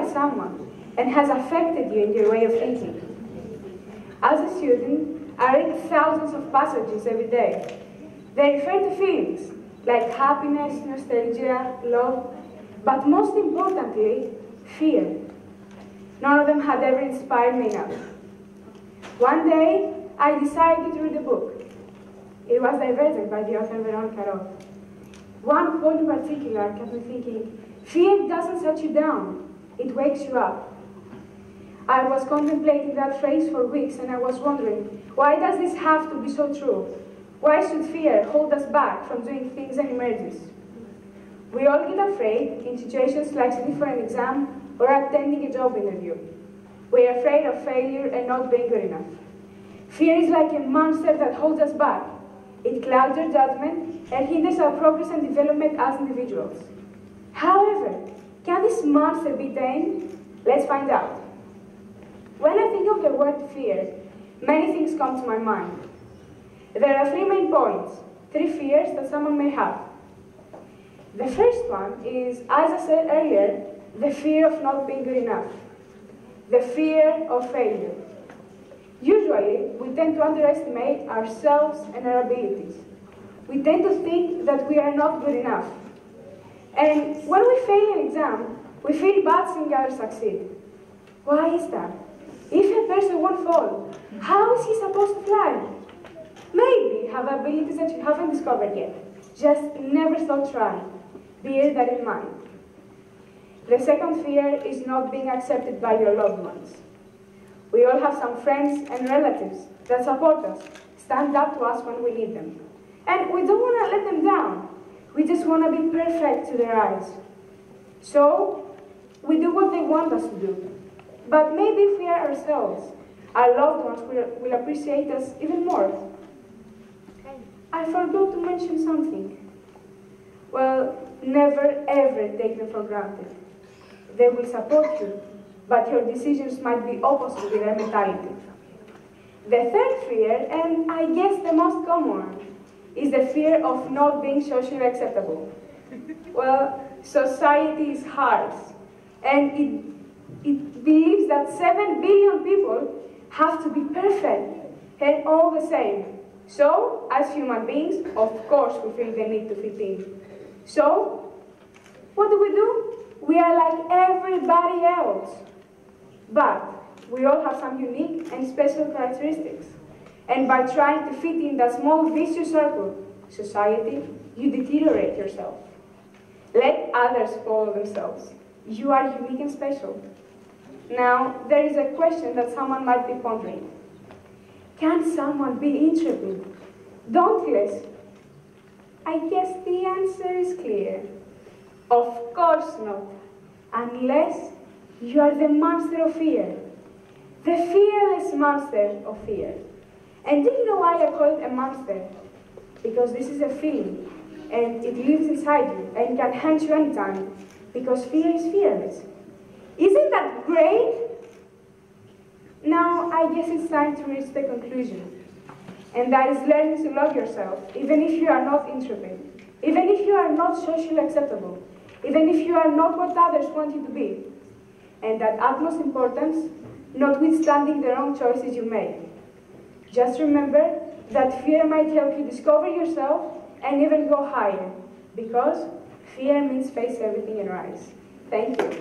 by someone and has affected you in your way of thinking. As a student, I read thousands of passages every day. They refer to feelings like happiness, nostalgia, love, but most importantly, fear. None of them had ever inspired me enough. One day, I decided to read a book. It was Divergent by the author Evelina Sterioti. One quote in particular kept me thinking, fear doesn't set you down, it wakes you up. I was contemplating that phrase for weeks and I was wondering, why does this have to be so true? Why should fear hold us back from doing things and emerges? We all get afraid in situations like sitting for an exam or attending a job interview. We are afraid of failure and not being good enough. Fear is like a monster that holds us back. It clouds our judgment and hinders our progress and development as individuals. However, can this monster be tamed? Let's find out. When I think of the word fear, many things come to my mind. There are three main points, three fears that someone may have. The first one is, as I said earlier, the fear of not being good enough, the fear of failure. Usually, we tend to underestimate ourselves and our abilities. We tend to think that we are not good enough. And when we fail an exam, we feel bad seeing others succeed. Why is that? If a person won't fall, how is he supposed to fly? Maybe have abilities that you haven't discovered yet. Just never stop trying. Bear that in mind. The second fear is not being accepted by your loved ones. We all have some friends and relatives that support us, stand up to us when we need them. And we don't want to let them down. We just want to be perfect to their eyes. So, we do what they want us to do. But maybe if we are ourselves, our loved ones will appreciate us even more. I forgot to mention something. Well, never ever take them for granted. They will support you, but your decisions might be opposite to their mentality. The third fear, and I guess the most common one, is the fear of not being socially acceptable. Well, society is harsh, and it believes that 7 billion people have to be perfect and all the same. So, as human beings, of course we feel the need to fit in. So, what do? We are like everybody else. But we all have some unique and special characteristics. And by trying to fit in that small vicious circle, society, you deteriorate yourself. Let others follow themselves. You are unique and special. Now, there is a question that someone might be pondering. Can someone be intrepid, dauntless? I guess the answer is clear. Of course not, unless you are the monster of fear, the fearless monster of fear. And do you know why I call it a monster? Because this is a feeling, and it lives inside you, and can hunt you anytime, because fear is fearless. Isn't that great? Now, I guess it's time to reach the conclusion. And that is learning to love yourself, even if you are not intrepid, even if you are not socially acceptable, even if you are not what others want you to be. And at utmost importance, notwithstanding the wrong choices you make. Just remember that fear might help you discover yourself and even go higher, because fear means face everything and rise. Thank you.